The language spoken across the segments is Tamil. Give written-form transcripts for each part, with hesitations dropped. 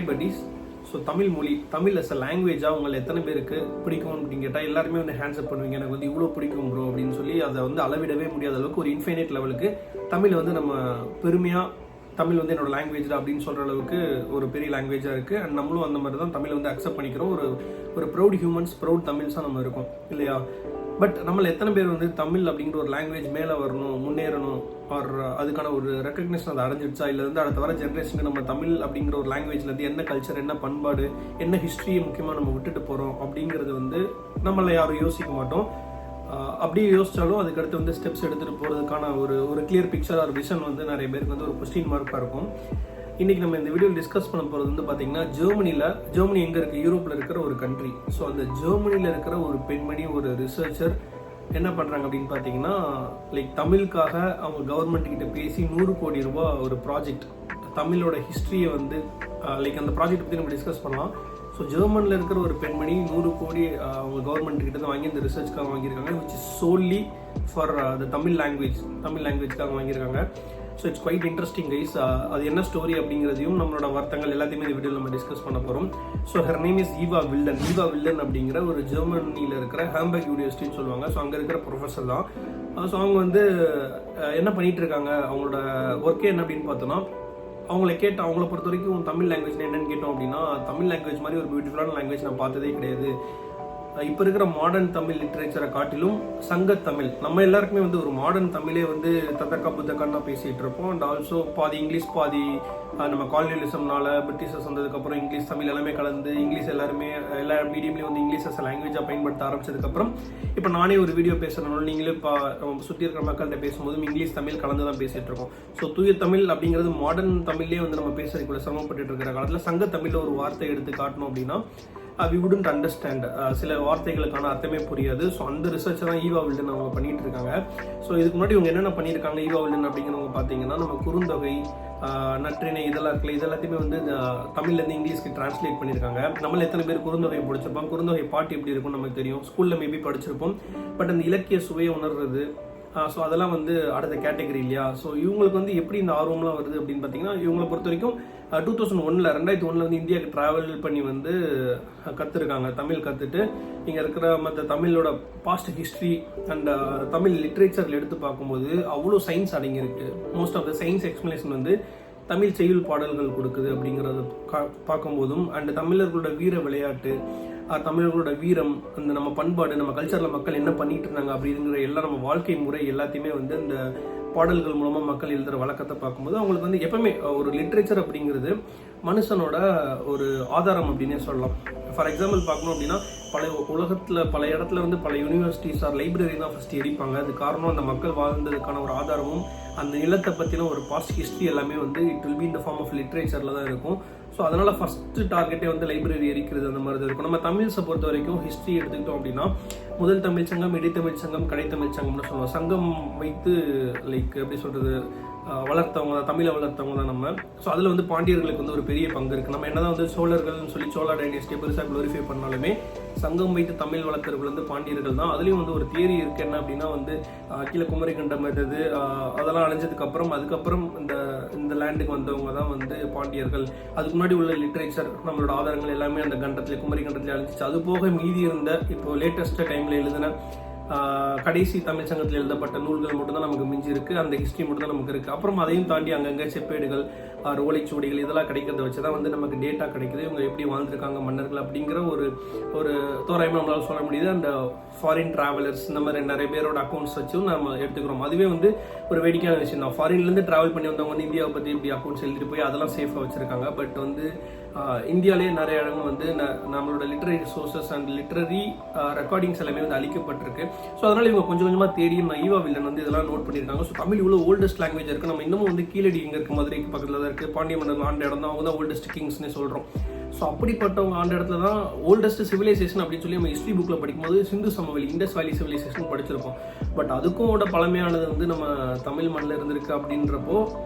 படிஸ். ஸோ தமிழ் மொழி, தமிழ் அஸ் அ லாங்குவேஜாக உங்களை எத்தனை பேருக்கு பிடிக்கும் அப்படின்னு கேட்டால் எல்லாருமே வந்து ஹேண்ட்ஸ் அப் பண்ணுவீங்க. எனக்கு வந்து இவ்வளோ பிடிக்கும் ப்ரோ அப்படின்னு சொல்லி அதை வந்து அளவிடவே முடியாத அளவுக்கு ஒரு இன்ஃபைனைட் லெவலுக்கு தமிழ் வந்து நம்ம பெருமையாக தமிழ் வந்து என்னோட லாங்குவேஜ் அப்படின்னு சொல்கிற அளவுக்கு ஒரு பெரிய லாங்குவேஜாக இருக்குது. அண்ட் நம்மளும் அந்த மாதிரி தான் தமிழ் வந்து அக்செப்ட் பண்ணிக்கிறோம். ஒரு ப்ரௌட் ஹியூமன்ஸ், ப்ரௌட் தமிழ்ஸாக நம்ம இருக்கோம் இல்லையா? பட் நம்மள எத்தனை பேர் வந்து தமிழ் அப்படிங்கிற ஒரு லாங்குவேஜ் மேலே வரணும், முன்னேறணும், ஆர் அதுக்கான ஒரு ரெக்கக்னேஷன் அதை அடைஞ்சிடுச்சா, இல்லை வந்து அடுத்த வர ஜென்ரேஷனுக்கு நம்ம தமிழ் அப்படிங்கிற ஒரு லாங்குவேஜ்லேருந்து என்ன கல்ச்சர், என்ன பண்பாடு, என்ன ஹிஸ்ட்ரியை முக்கியமாக நம்ம விட்டுட்டு போகிறோம் அப்படிங்கிறது வந்து நம்மளை யாரும் யோசிக்க மாட்டோம். அப்படியே யோசிச்சாலும் அதுக்கடுத்து வந்து ஸ்டெப்ஸ் எடுத்துகிட்டு போகிறதுக்கான ஒரு கிளியர் பிக்சர் ஆர் விஷன் வந்து நிறைய பேருக்கு வந்து ஒரு கொஸ்டின் மார்க்காக இருக்கும். இன்றைக்கி நம்ம இந்த வீடியோவில் டிஸ்கஸ் பண்ண போகிறது வந்து பார்த்திங்கன்னா ஜெர்மனி எங்கே இருக்குது, யூரோப்பில் இருக்கிற ஒரு கண்ட்ரி. ஸோ அந்த ஜெர்மனியில் இருக்கிற ஒரு பெண்மணி, ஒரு ரிசர்ச்சர் என்ன பண்ணுறாங்க அப்படின்னு பார்த்தீங்கன்னா, லைக் தமிழுக்காக அவங்க கவர்மெண்ட் கிட்ட பேசி 100 கோடி ரூபாய் ஒரு ப்ராஜெக்ட், தமிழோட ஹிஸ்ட்ரியை வந்து லைக் அந்த ப்ராஜெக்ட் பற்றி நம்ம டிஸ்கஸ் பண்ணலாம். ஸோ ஜெர்மனியில் இருக்கிற ஒரு பெண்மணி 100 கோடி அவங்க கவர்மெண்ட் கிட்ட தான் வாங்கி இந்த ரிசர்ச்க்காக வாங்கியிருக்காங்க, which is solely for the Tamil லாங்குவேஜ்க்காக வாங்கியிருக்காங்க. So it's quite interesting guys. அது என்ன ஸ்டோரி அப்படிங்கிறதையும் நம்மளோட வார்த்தைகள் எல்லாத்தையுமே இந்த வீடியோவில் நம்ம டிஸ்கஸ் பண்ண போகிறோம். So her name is Eva villain அப்படிங்கிற ஒரு ஜெர்மனியில் இருக்கிற ஹாம்பர்க் யூனிவர்சிட்டின்னு சொல்லுவாங்க. ஸோ அங்கே இருக்கிற ப்ரொஃபஸர் தான். ஸோ அவங்க வந்து என்ன பண்ணிட்டு இருக்காங்க, அவங்களோட ஒர்க்கே என்ன அப்படின்னு பார்த்தோன்னா, அவங்கள பொறுத்த வரைக்கும் தமிழ் லாங்குவேஜ் என்னன்னு கேட்டோம் அப்படின்னா, தமிழ் லாங்குவேஜ் மாதிரி ஒரு பியூட்டிஃபுல்லான லாங்குவேஜ் நான் பார்த்ததே கிடையாது. இப்போ இருக்கிற மாடர்ன் தமிழ் லிட்ரேச்சரை காட்டிலும் சங்கத்தமிழ், நம்ம எல்லாருக்குமே வந்து ஒரு மாடர்ன் தமிழே வந்து தத்தக்கா புத்தக்கான்னு பேசிகிட்டு இருப்போம். அண்ட் ஆல்சோ பாதி இங்கிலீஷ், பாதி நம்ம காலனியலிசம்னால பிரிட்டிஷர்ஸ் வந்ததுக்கப்புறம் இங்கிலீஷ் தமிழ் எல்லாமே கலந்து இங்கிலீஷ் எல்லாருமே எல்லா மீடியம்லேயும் வந்து இங்கிலீஷ் அஸ் லாங்குவேஜாக பயன்படுத்த ஆரம்பிச்சதுக்கப்புறம் இப்போ நானே ஒரு வீடியோ பேசுகிறனால நீங்களே இப்போ சுற்றி இருக்கிற மக்கள்கிட்ட பேசும்போதும் இங்கிலீஷ் தமிழ் கலந்து தான் பேசிகிட்டு இருக்கோம். ஸோ தூய தமிழ் அப்படிங்கிறது மாடர்ன் தமிழ்லேயே வந்து நம்ம பேசுறதுக்குள்ள சிரமப்பட்டு இருக்கிற காலத்தில் சங்கத்தமிழில் ஒரு வார்த்தை எடுத்து காட்டணும் அப்படின்னா we wouldn't understand. சில வார்த்தைகளுக்கான அர்த்தமே புரியாது. ஸோ அந்த ரிசர்ச் தான் ஈவா வில்லன் அவங்க பண்ணிட்டு இருக்காங்க. ஸோ இதுக்கு முன்னாடி இவங்க என்னென்ன பண்ணியிருக்காங்க ஈவா வில்லன் அப்படிங்கிறவங்க பார்த்தீங்கன்னா, நம்ம குறுந்தொகை, நற்றிணை இதெல்லாம் இருக்குல்ல, இது எல்லாத்தையுமே வந்து தமிழ்லேருந்து இங்கிலீஷ்க்கு டிரான்ஸ்லேட் பண்ணியிருக்காங்க. நம்மள எத்தனை பேர் குறுந்தொகை படிச்சிருப்போம், குறுந்தொகை பாட்டு எப்படி இருக்கும்னு நமக்கு தெரியும், ஸ்கூலில் மேபி படிச்சிருப்போம். பட் அந்த இலக்கிய சுவையை உணர்றது, ஸோ அதெல்லாம் வந்து அடுத்த கேட்டகரி இல்லையா? ஸோ இவங்களுக்கு வந்து எப்படி இந்த ஆர்வம்லாம் வருது அப்படின்னு பார்த்தீங்கன்னா, இவங்களை பொறுத்த வரைக்கும் 2001 வந்து இந்தியாவுக்கு ட்ராவல் பண்ணி வந்து கற்றுருக்காங்க, தமிழ் கற்றுட்டு இங்கே இருக்கிற மற்ற தமிழோட பாஸ்ட் ஹிஸ்ட்ரி அண்ட் தமிழ் லிட்ரேச்சரில் எடுத்து பார்க்கும்போது அவ்வளோ சயின்ஸ் அடங்கியிருக்கு. Most of the science explanation வந்து தமிழ் செய்யுள் பாடல்கள் கொடுக்குது அப்படிங்கிறத பார்க்கும்போதும், அண்ட் தமிழர்களோட வீர விளையாட்டு, தமிழர்களோட வீரம், அந்த நம்ம பண்பாடு, நம்ம கல்ச்சரில் மக்கள் என்ன பண்ணிட்டு இருந்தாங்க அப்படிங்கிற எல்லாம் நம்ம வாழ்க்கை முறை எல்லாத்தையுமே வந்து இந்த பாடல்கள் மூலமாக மக்கள் எழுதுகிற வழக்கத்தை பார்க்கும்போது அவங்களுக்கு வந்து எப்பவுமே ஒரு லிட்ரேச்சர் அப்படிங்கிறது மனுஷனோட ஒரு ஆதாரம் அப்படின்னே சொல்லலாம். ஃபார் எக்ஸாம்பிள் பார்க்கணும் அப்படின்னா, உலகத்தில் பல இடத்துல வந்து பல யூனிவர்சிட்டிஸ் ஆர் லைப்ரரி தான் ஃபஸ்ட்டு எரிப்பாங்க. அது காரணம் அந்த மக்கள் வாழ்ந்ததுக்கான ஒரு ஆதாரமும் அந்த நிலத்தை பற்றின ஒரு பாஸ்ட் ஹிஸ்ட்ரி எல்லாமே வந்து it will be in the form of லிட்ரேச்சரில் தான் இருக்கும். ஸோ அதனால் ஃபஸ்ட்டு டார்கெட்டே வந்து லைப்ரரி எரிக்கிறது அந்த மாதிரி தான் இருக்கும். நம்ம தமிழ்ஸை பொறுத்த வரைக்கும் ஹிஸ்ட்ரி எடுத்துக்கிட்டோம் அப்படின்னா, முதல் தமிழ் சங்கம், இடைத்தமிழ் சங்கம், கடைத்தமிழ் சங்கம்னு சொல்லுவோம். சங்கம் வைத்து லைக் எப்படி சொல்கிறது, வளர்த்தவங்க தான், தமிழை வளர்த்தவங்க தான் நம்ம. ஸோ அதில் வந்து பாண்டியர்களுக்கு வந்து ஒரு பெரிய பங்கு இருக்குது. நம்ம என்னதான் வந்து சோழர்கள்னு சொல்லி சோழா டைனஸ்டியை பெருசாக குளோரிஃபை பண்ணாலுமே சங்கம் வைத்து தமிழ் வளர்த்தவர்கள் வந்து பாண்டியர்கள் தான். அதுலேயும் வந்து ஒரு தியரி இருக்குது. என்ன அப்படின்னா வந்து கீழே குமரிக்கண்டம் இருந்தது, அதெல்லாம் அழிஞ்சதுக்கப்புறம் அதுக்கப்புறம் இந்த லேண்டுக்கு வந்தவங்க தான் வந்து பாண்டியர்கள். அதுக்கு முன்னாடி உள்ள லிட்ரேச்சர் நம்மளோட ஆதாரங்கள் எல்லாமே அந்த கண்டத்தில், குமரிக்கண்டத்தில் அழிஞ்சிச்சு. அது போக மீதி இருந்த இப்போ லேட்டஸ்ட் டைமில் எழுதின கடைசி தமிழ் சங்கத்தில் எழுதப்பட்ட நூல்கள் மட்டும்தான் நமக்கு மிஞ்சி இருக்கு. அந்த ஹிஸ்ட்ரி மட்டும் தான் நமக்கு இருக்கு. அப்புறம் அதையும் தாண்டி அங்கங்கே செப்பேடுகள், ஓலைச்சுவடிகள் இதெல்லாம் கிடைக்கிறத வச்சு தான் வந்து நமக்கு டேட்டா கிடைக்குது, இவங்க எப்படி வாழ்ந்துருக்காங்க மன்னர்கள் அப்படிங்கிற ஒரு தோராயமாக நம்மளால சொல்ல முடியுது. அந்த ஃபாரின் டிராவலர்ஸ் இந்த மாதிரி நிறைய பேரோட அக்கௌண்ட்ஸ் வச்சும் நம்ம எடுத்துக்கிறோம். அதுவே வந்து ஒரு வேடிக்கையான விஷயம் தான். ஃபாரின்லேருந்து ட்ராவல் பண்ணி வந்தவங்க வந்து இந்தியாவை பற்றி இப்படி அக்கௌண்ட்ஸ் எழுதிட்டு போய் அதெல்லாம் சேஃபாக வச்சுருக்காங்க. பட் வந்து இந்தியாவிலேயே நிறைய இடங்கள் வந்து நம்மளோட literary sources and literary recordings எல்லாமே வந்து அழிக்கப்பட்டிருக்கு. ஸோ அதனால் இவங்க கொஞ்சம் கொஞ்சமாக தேடியும் ஈவா வில்லன் வந்து இதெல்லாம் நோட் பண்ணியிருக்காங்க. ஸோ தமிழ் இவ்வளோ ஓல்டஸ்ட் லாங்குவேஜ் இருக்குது. நம்ம இன்னமும் வந்து கீழடி இங்கே இருக்குது, மதுரைக்கு பக்கத்தில் தான் இருக்குது, பாண்டிய மன்னர் ஆண்ட இடம் தான், அவங்க தான் ஓல்டஸ்ட் கிங்ஸ்னே சொல்கிறோம். ஸோ அப்படிப்பட்டவங்க ஆண்ட இடத்துல தான் ஓல்டஸ்ட் சிவிலைசேஷன் அப்படின்னு சொல்லி நம்ம ஹிஸ்ட்ரி புக்கில் படிக்கும்போது சிந்து சமவெளி, இண்டஸ் வேலி சிவிலைசேஷன் படிச்சிருக்கோம். பட் அதுக்கும் பழமையானது வந்து நம்ம தமிழ் மண்ணில் இருந்திருக்கு அப்படின்றப்போ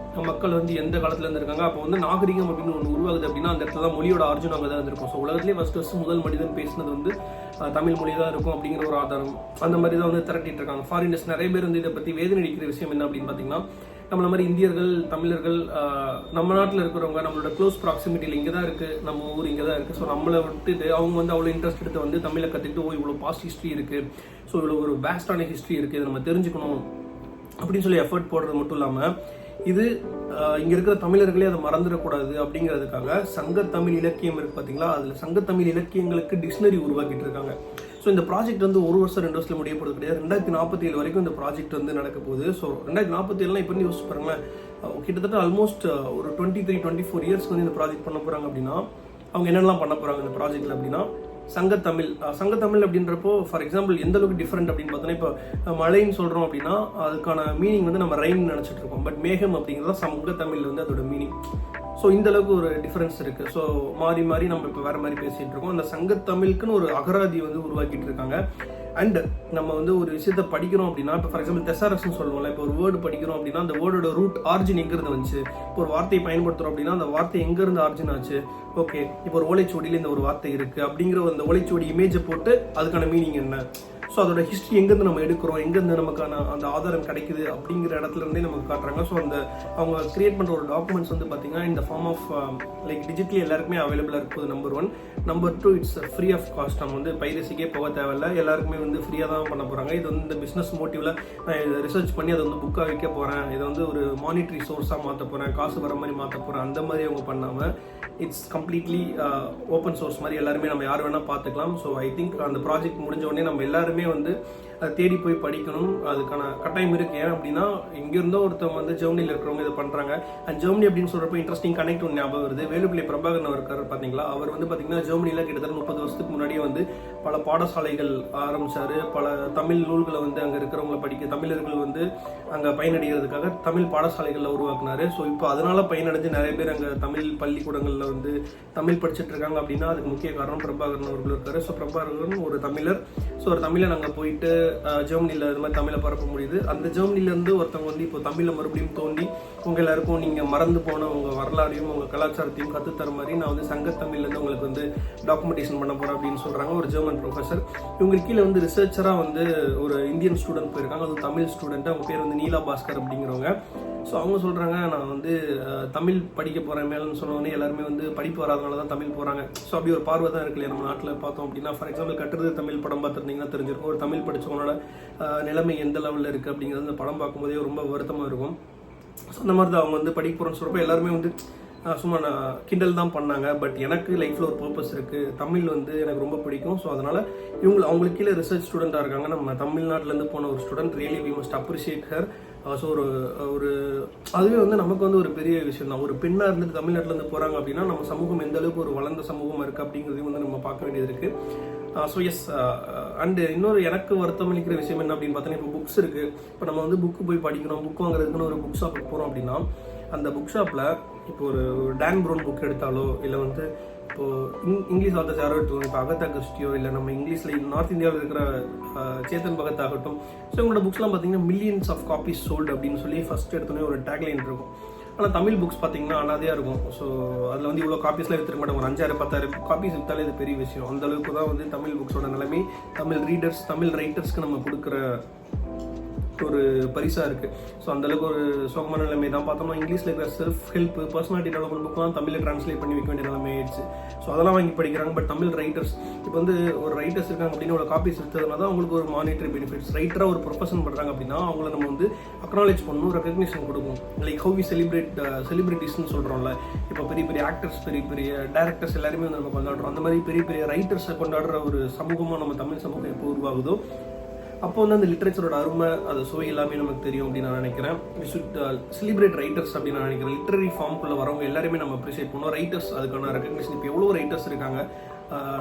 மக்கள் வந்து எந்த காலத்தில் இருந்திருக்காங்க, அப்போ வந்து நாகரிகம் அப்படின்னு ஒன்று உருவாகுது அப்படின்னா அந்த இடத்துல தான் மொழியோட ஆர்ஜின் அங்கே தான் இருந்திருக்கும். ஸோ உலகத்திலே ஃபர்ஸ்ட் முதல் மனிதன் பேசினது வந்து தமிழ் மொழி தான் இருக்கும் அப்படிங்கிற ஒரு ஆதாரம். அந்த மாதிரி தான் வந்து திரட்டிட்டு இருக்காங்க. ஃபாரினர்ஸ் நிறைய பேர் வந்து இதை பற்றி வேதனை அடிக்கிற விஷயம் என்ன அப்படின்னு பார்த்தீங்கன்னா, நம்மள மாதிரி இந்தியர்கள், தமிழர்கள், நம்ம நாட்டில் இருக்கிறவங்க நம்மளோட க்ளோஸ் ப்ராக்சிமிட்டியில் இங்கே தான் இருக்குது, நம்ம ஊர் இங்கே தான் இருக்குது. ஸோ நம்மளை விட்டுட்டு அவங்க வந்து அவ்வளோ இன்ட்ரெஸ்ட் எடுத்து வந்து தமிழை கற்றுக்கிட்டு இவ்வளோ பாஸ்ட் ஹிஸ்ட்ரி இருக்குது, ஸோ இவ்வளோ ஒரு வேஸ்டான ஹிஸ்ட்ரி இருக்குது, இதை நம்ம தெரிஞ்சுக்கணும் அப்படின்னு சொல்லி எஃபர்ட் போடுறது மட்டும் இல்லாமல் இது இங்கே இருக்கிற தமிழர்களே அதை மறந்துடக்கூடாது அப்படிங்கிறதுக்காக சங்கத்தமிழ் இலக்கியம் இருக்குது பார்த்தீங்களா, அதில் சங்கத்தமிழ் இலக்கியங்களுக்கு டிக்ஷனரி உருவாக்கிட்டு இருக்காங்க. ஸோ இந்த ப்ராஜெக்ட் வந்து 1 வருஷம் 2 வருஷத்தில் முடிய போகிறது கிடையாது. 2047 வரைக்கும் இந்த ப்ராஜெக்ட் வந்து நடக்க போகுது. ஸோ 2047 இப்போ வந்து யோசிச்சு பாருங்களேன், கிட்டத்தட்ட ஆல்மோஸ்ட் ஒரு 23-24 இயர்ஸ்க்கு வந்து இந்த ப்ராஜெக்ட் பண்ண போகிறாங்க. அப்படின்னா அவங்க என்னெல்லாம் பண்ண போகிறாங்க இந்த ப்ராஜெக்டில் அப்படின்னா, சங்கத்தமிழ் அப்படின்றப்போ ஃபார் எக்ஸாம்பிள் எந்த அளவுக்கு டிஃப்ரெண்ட் அப்படின்னு பார்த்தோன்னா, இப்போ மழைன்னு சொல்கிறோம் அப்படின்னா அதுக்கான மீனிங் வந்து நம்ம ரெயின் நினச்சிட்டு இருக்கோம். பட் மேகம் அப்படிங்கிறத சங்கத்தமிழ் வந்து அதோட மீனிங். ஸோ இந்த அளவுக்கு ஒரு டிஃப்ரென்ஸ் இருக்குது. ஸோ மாறி மாறி நம்ம இப்போ வேறு மாதிரி பேசிகிட்டு இருக்கோம். அந்த சங்கத்தமிழுக்குன்னு ஒரு அகராதி வந்து உருவாக்கிட்டு இருக்காங்க. அண்ட் நம்ம வந்து ஒரு விஷயத்த படிக்கிறோம் அப்படின்னா, இப்போ ஃபார் எக்ஸாம்பிள் தெசாரஸ்ன்னு சொல்லுவோம்ல, இப்போ ஒரு வேர்டு படிக்கிறோம் அப்படின்னா அந்த வேர்டோட ரூட் ஆரிஜின் எங்கேருந்து வந்துச்சு, இப்போ ஒரு வார்த்தையை பயன்படுத்துகிறோம் அப்படின்னா அந்த வார்த்தை எங்கேருந்து ஆரிஜின் ஆச்சு, ஓகே இப்போ ஒரு ஓலைச்சுவடியில் இந்த ஒரு வார்த்தை இருக்குது அப்படிங்கிற அந்த ஓலைச்சுவடி இமேஜை போட்டு அதுக்கான மீனிங் என்ன, ஸோ அதோட ஹிஸ்ட்ரி எங்கேருந்து நம்ம எடுக்கிறோம், எங்கேருந்து நமக்கான அந்த ஆதாரம் கிடைக்குது அப்படிங்கிற இடத்துல இருந்தே நமக்கு காட்டுறாங்க. ஸோ அந்த அவங்க கிரியேட் பண்ணுற ஒரு டாக்குமெண்ட்ஸ் வந்து பார்த்தீங்கன்னா இந்த ஃபார்ம் ஆஃப் லைக் டிஜிட்டலி எல்லாருக்குமே அவைலபிளாக இருக்குது. Number 1. Number 2, it's free of cost. நம்ம வந்து பைரசிக்கே போக தேவையில்லை, எல்லாருக்குமே வந்து ஃப்ரீயாக தான் பண்ண போகிறாங்க. இது வந்து இந்த பிஸ்னஸ் மோட்டிவில் நான் இதை ரிசர்ச் பண்ணி அதை வந்து புக்காக வைக்க போகிறேன், இதை வந்து ஒரு மானிட்டரி சோர்ஸாக மாற்ற போகிறேன், காசு வர மாதிரி மாற்ற போகிறேன், அந்த மாதிரி அவங்க பண்ணாமல் இட்ஸ் கம்ப்ளீட்லி ஓப்பன் சோர்ஸ் மாதிரி எல்லாருமே நம்ம யார் வேணால் பார்த்துக்கலாம். ஸோ ஐ திங்க் அந்த ப்ராஜெக்ட் முடிஞ்ச உடனே நம்ம எல்லாருமே வந்து அதை தேடி போய் படிக்கணும், அதுக்கான கட்டாயம் இருக்குது. ஏன் அப்படின்னா இங்கேருந்தோ ஒருத்தவங்க வந்து ஜெர்மனியில் இருக்கிறவங்க இதை பண்ணுறாங்க. அண்ட் ஜெர்மனி அப்படின்னு சொல்கிறப்ப இன்ட்ரெஸ்டிங் கனெக்ட் ஒன்று ஞாபகம் வருது. வேலுப்பிள்ளை பிரபாகரன் அவர் இருக்கார் பார்த்தீங்களா, அவர் வந்து பார்த்தீங்கன்னா ஜெர்மனியில் கிட்டத்தட்ட 30 வருஷத்துக்கு முன்னாடியே வந்து பல பாடசாலைகள் ஆரம்பித்தார். பல தமிழ் நூல்களை வந்து அங்கே இருக்கிறவங்களை படிக்க, தமிழர்கள் வந்து அங்கே பயனடைகிறதுக்காக தமிழ் பாடசாலைகளில் உருவாக்குனார். ஸோ இப்போ அதனால் பயனடைஞ்சு நிறைய பேர் அங்கே தமிழ் பள்ளிக்கூடங்களில் வந்து தமிழ் படிச்சுட்டு இருக்காங்க. அப்படின்னா அதுக்கு முக்கிய காரணம் பிரபாகரன் அவர்கள் இருக்காரு. ஸோ பிரபாகரன் ஒரு தமிழர். ஸோ ஒரு தமிழை நாங்கள் போயிட்டு ஜெர்மனியில் இது மாதிரி தமிழை பரப்ப முடியுது. அந்த ஜெர்மனிலேருந்து ஒருத்தவங்க வந்து இப்போ தமிழை மறுபடியும் தோண்டி உங்கள் எல்லாருக்கும் நீங்கள் மறந்து போன உங்கள் வரலாறையும் உங்கள் கலாச்சாரத்தையும் கற்றுத்தர மாதிரி நான் வந்து சங்கத்தமிழ்லேருந்து உங்களுக்கு வந்து டாக்குமெண்டேஷன் பண்ண போகிறேன் அப்படின்னு சொல்கிறாங்க ஒரு ஜெர்மன் ப்ரொஃபஸர். இவங்களுக்கு கீழே வந்து ரிசர்ச்சராக வந்து ஒரு இந்தியன் ஸ்டூடெண்ட் போயிருக்காங்க, அது தமிழ் ஸ்டூடெண்ட். அவங்க பேர் வந்து நீலா பாஸ்கர் அப்படிங்கிறவங்க. ஸோ அவங்க சொல்கிறாங்க, நான் வந்து தமிழ் படிக்க போகிறேன் மேலேன்னு சொன்னோடனே எல்லாருமே வந்து படிப்பு வராதனால தான் தமிழ் போகிறாங்க. ஸோ அப்படி ஒரு பார்வை தான் இருக்கு இல்லையா நம்ம நாட்டில் பார்த்தோம் அப்படின்னா. ஃபார் எக்ஸாம்பிள் கட்டுறது தமிழ் படம் பார்த்துருந்தீங்கன்னா தெரிஞ்சிருக்கும், ஒரு தமிழ் படித்தவங்களோட நிலைமை எந்த லெவலில் இருக்குது அப்படிங்கிறது அந்த படம் பார்க்கும்போதே ரொம்ப வருத்தமாக இருக்கும். ஸோ அந்த மாதிரி தான் அவங்க வந்து படிக்க போகிறோன்னு சொல்கிறப்ப எல்லாருமே வந்து சும்மா நான் கிண்டல் தான் பண்ணாங்க. பட் எனக்கு லைஃப்பில் ஒரு பர்பஸ் இருக்குது, தமிழ் வந்து எனக்கு ரொம்ப பிடிக்கும். ஸோ அதனால் அவங்களுக்கு கீழே ரிசர்ச் ஸ்டூடெண்ட்டாக இருக்காங்க. நம்ம தமிழ்நாட்டிலேருந்து போன ஒரு student, really we must appreciate her. So ஒரு அதுவே வந்து நமக்கு வந்து ஒரு பெரிய விஷயம் தான். ஒரு பெண்ணாக இருந்துட்டு தமிழ்நாட்டிலேருந்து போகிறாங்க அப்படின்னா நம்ம சமூகம் எந்த அளவுக்கு ஒரு வளர்ந்த சமூகமாக இருக்குது அப்படிங்கிறதையும் வந்து நம்ம பார்க்க வேண்டியது இருக்குது. So S. அண்டு இன்னொரு எனக்கு வருத்தம் அளிக்கிற விஷயம் என்ன அப்படின்னு பார்த்தோன்னா, இப்போ புக்ஸ் இருக்குது. இப்போ நம்ம வந்து புக்கு போய் படிக்கிறோம், புக் வாங்குறதுக்குன்னு ஒரு புக் ஷாப்புக்கு போகிறோம் அப்படின்னா அந்த புக் ஷாப்பில் இப்போ ஒரு டான் ப்ரௌன் புக் எடுத்தாலோ இல்லை வந்து இப்போது இங்கிலீஷ் ஆத்தர்ஸ் யாரோ எடுத்துக்கணும், இப்போ அகதா கிறிஸ்டியோ இல்லை நம்ம இங்கிலீஷில் நார்த் இந்தியாவில் இருக்கிற சேத்தன் பகத் ஆகட்டும். ஸோ இவங்களோட புக்ஸ்லாம் பார்த்தீங்கன்னா மில்லியன்ஸ் ஆஃப் காப்பீஸ் சோல்டு அப்படின்னு சொல்லி ஃபஸ்ட் எடுத்தோன்னே ஒரு டேக்லைன் இருக்கும். ஆனால் தமிழ் புக்ஸ் பார்த்தீங்கன்னா அனாதையாக இருக்கும். ஸோ அதில் வந்து இவ்வளோ காப்பீஸ்லாம் எடுத்துக்க மாட்டாங்க, ஒரு 5,000-10,000 காப்பீஸ் விற்றாலே இது பெரிய விஷயம். அந்த அளவுக்கு தான் வந்து தமிழ் புக்ஸோட நிலைமை தமிழ் ரீடர்ஸ் தமிழ் ரைட்டர்ஸ்க்கு நம்ம கொடுக்குற ஒரு பரிசாக இருக்குது. ஸோ அந்தளவுக்கு ஒரு சோகமான நிலைமை தான். பார்த்தோம்னா இங்கிலீஷில் இருக்கிற செல்ஃப் ஹெல்ப் பர்சனாலிட்டி டெவலப்மெண்ட் புக்கெலாம் தமிழில் ட்ரான்ஸ்லேட் பண்ணி வைக்க வேண்டிய நிலைமை ஆயிடுச்சு. ஸோ அதெல்லாம் வாங்கி படிக்கிறாங்க. பட் தமிழ் ரைட்டர்ஸ் இப்போ வந்து ஒரு ரைட்டர்ஸ் இருக்காங்க அப்படின்னு ஒரு காப்பீஸ் விற்றதுனால தான் அவங்களுக்கு ஒரு மானிட்டரி பெனிஃபிட்ஸ். ரைட்டராக ஒரு ப்ரொஃபஷன் பண்ணுறாங்க அப்படின்னா அவங்கள நம்ம வந்து அக்னாலேஜ் பண்ணணும், ரெகக்னிஷன் கொடுக்கும். லைக் ஹவ் வி செலிபிரிட்டிஸ்ன்னு சொல்கிறோம்ல, இப்போ பெரிய பெரிய ஆக்டர்ஸ் பெரிய பெரிய டேரக்டர்ஸ் எல்லாருமே வந்து நம்ம கொண்டாடுறோம். அந்த மாதிரி பெரிய பெரிய ரைட்டர்ஸை கொண்டாடுற ஒரு சமூகமாக நம்ம தமிழ் சமூகம் எப்போ உருவாகுதோ அப்போ வந்து அந்த லிட்ரேச்சரோட அருமை அது சுவை எல்லாமே நமக்கு தெரியும் அப்படின்னு நான் நினைக்கிறேன். வி ஷுட் செலிப்ரேட் ரைட்டர்ஸ் அப்படின்னு நான் நினைக்கிறேன். லிட்ரரி ஃபார்முக்குள்ள வரவங்க எல்லாருமே நம்ம அப்ரிஷியேட் பண்ணுவோம். ரைட்டர்ஸ் அதுக்கான ரெகக்னிஷன் இப்போ எவ்வளோ ரைட்டர்ஸ் இருக்காங்க.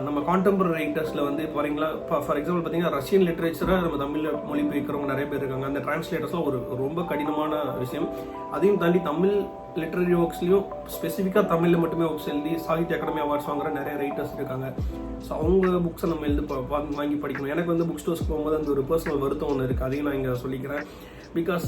நம்ம கான்டெம்பரரி ரைட்டர்ஸில் வந்து இப்போ வரீங்களா, ஃபார் எக்ஸாம்பிள் பார்த்தீங்கன்னா ரஷ்யன் லிட்ரேச்சரை நம்ம தமிழில் மொழிபெயர்க்கிறவங்க நிறைய பேர் இருக்காங்க. அந்த டிரான்ஸ்லேட்டர்ஸ்லாம் ஒரு ரொம்ப கடினமான விஷயம். அதையும் தாண்டி தமிழ் லிட்ரரி ஒர்க்ஸ்லையும் ஸ்பெசிஃபிக்காக தமிழில் மட்டுமே ஒர்க்ஸ் எழுதி சாகித்ய அகாடமி அவார்ட்ஸ் வாங்குற நிறைய ரைட்டர்ஸ் இருக்காங்க. ஸோ அவங்க புக்ஸை நம்ம வாங்கி படிக்கணும். எனக்கு வந்து புக் ஸ்டோர்ஸ் போகும்போது அந்த ஒரு பர்சனல் வருத்தம் ஒன்று இருக்குது, அதையும் நான் இங்கே சொல்லிக்கிறேன். பிகாஸ்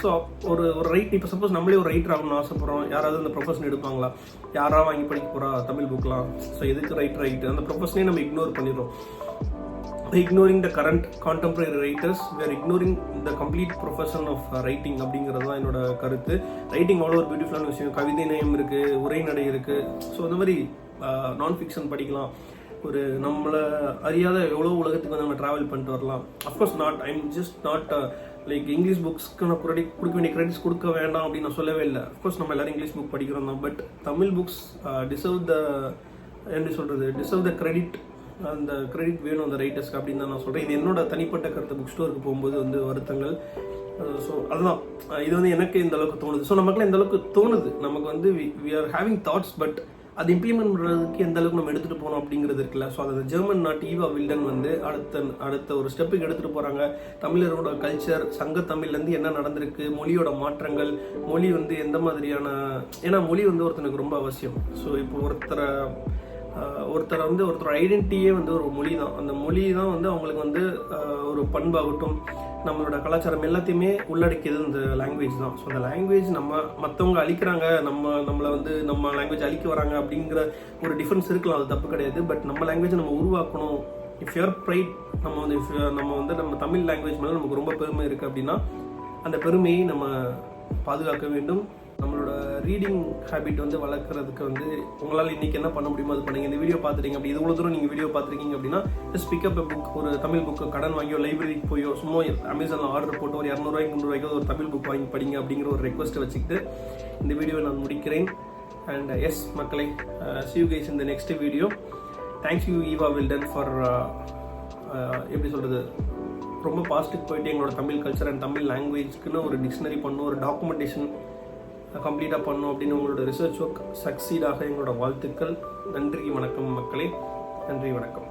ஸோ ஒரு ரைட் இப்போ சப்போஸ் நம்மளே ஒரு ரைட்டர் ஆகணும்னு ஆசைப்படுறோம், யாராவது அந்த ப்ரொஃபஷன் எடுப்பாங்களா? யாராவது வாங்கி படிக்க போகிறா தமிழ் புக்லாம்? ஸோ எதுக்கு ரைட் அந்த ப்ரொஃபஷனே நம்ம இக்னோர் பண்ணிடுறோம். ignoring the current contemporary writers, we are ignoring the complete profession of writing அப்படிங்கிறது தான் என்னோட கருத்து. ரைட்டிங் அவ்வளோ ஒரு பியூட்டிஃபுல்லான விஷயம். கவிதை நயம் இருக்குது, உரைநடை இருக்குது. ஸோ இந்த மாதிரி நான் ஃபிக்ஷன் படிக்கலாம். ஒரு நம்மளை அறியாத எவ்வளோ உலகத்துக்கு வந்து நம்ம ட்ராவல் பண்ணிட்டு வரலாம். Of course I'm just not like English புக்ஸ்க்கு நான் கொடுக்க வேண்டிய கிரெடிட்ஸ் கொடுக்க வேண்டாம் அப்படின்னு நான் சொல்லவே இல்லை. அஃப்கோர்ஸ் நம்ம எல்லாரும் இங்கிலீஷ் புக் படிக்கிறோம் தான். But Tamil books deserve the credit. அந்த கிரெடிட் வேணும் அந்த ரைட்டர்ஸ்க்கு அப்படின்னு தான் நான் சொல்கிறேன். இது என்னோட தனிப்பட்ட கருத்து. புக் ஸ்டோருக்கு போகும்போது வந்து வருத்தங்கள். ஸோ அதுதான் இது வந்து எனக்கு இந்த அளவுக்கு தோணுது. ஸோ நமக்குலாம் இந்த அளவுக்கு தோணுது. நமக்கு வந்து we are having thoughts, but அது இம்ப்ளிமெண்ட் பண்ணுறதுக்கு எந்த அளவுக்கு நம்ம எடுத்துகிட்டு போகணும் அப்படிங்கிறது இருக்குல்ல. ஸோ அந்த ஜெர்மன் நாட்டு ஈவா வில்டன் வந்து அடுத்த ஒரு ஸ்டெப்புக்கு எடுத்துகிட்டு போகிறாங்க. தமிழரோட கல்ச்சர், சங்க தமிழ்லேருந்து என்ன நடந்திருக்கு, மொழியோட மாற்றங்கள், மொழி வந்து எந்த மாதிரியான, ஏன்னா மொழி வந்து ஒருத்தனுக்கு ரொம்ப அவசியம். ஸோ இப்போ ஒருத்தர் ஐடென்டிட்டியே வந்து ஒரு மொழி தான். அந்த மொழி தான் வந்து அவங்களுக்கு வந்து ஒரு பண்பாகட்டும், நம்மளோட கலாச்சாரம் எல்லாத்தையுமே உள்ளடக்கியது இந்த லாங்குவேஜ் தான். ஸோ அந்த லாங்குவேஜ் மற்றவங்க அழிக்கிறாங்க, நம்மளை வந்து நம்ம லாங்குவேஜ் அழிக்க வராங்க அப்படிங்கிற ஒரு டிஃப்ரென்ஸ் இருக்கலாம், அது தப்பு கிடையாது. பட் நம்ம லாங்குவேஜை நம்ம உருவாக்கணும். இஃப் யூர் ப்ரைட், நம்ம தமிழ் லாங்குவேஜ் மேலே நமக்கு ரொம்ப பெருமை இருக்குது அப்படின்னா அந்த பெருமையை நம்ம பாதுகாக்க வேண்டும். நம்மளோட ரீடிங் ஹேபிட் வந்து வளர்க்குறதுக்கு வந்து உங்களால் இன்றைக்கி என்ன பண்ண முடியுமோ அது பண்ணுங்கள். இந்த வீடியோ பார்த்துட்டீங்க அப்படி இவ்வளோ தூரம் நீங்கள் வீடியோ பார்த்துருக்கீங்க அப்படின்னா ஜஸ்ட் பிக்கப் எ புக். ஒரு தமிழ் புக்கு கடன் வாங்கியோ, லைப்ரரிக்கு போயோ, சும்மா அமேசானில் ஆர்டர் போட்டு ஒரு 200 300 ஒரு தமிழ் புக் வாங்கி படிங்க அப்படிங்கிற ஒரு ரெக்வஸ்ட்டை வச்சுக்கிட்டு இந்த வீடியோவை நான் முடிக்கிறேன். அண்ட் எஸ் மக்களை, see you guys in the next video. Thanks you Eva Wilton for எப்படி சொல்கிறது, ரொம்ப பாசிட்டிவ் போயிட்டு எங்களோட தமிழ் கல்ச்சர் அண்ட் தமிழ் லாங்குவேஜ்க்குன்னு ஒரு டிக்ஷனரி பண்ணணும், ஒரு டாக்குமெண்டேஷன் கம்ப்ளீட்டாக பண்ணணும் அப்படின்னு உங்களோட ரிசர்ச் ஒர்க் சக்சீடாக எங்களோட வாழ்த்துக்கள். நன்றி வணக்கம் மக்களே, நன்றி வணக்கம்.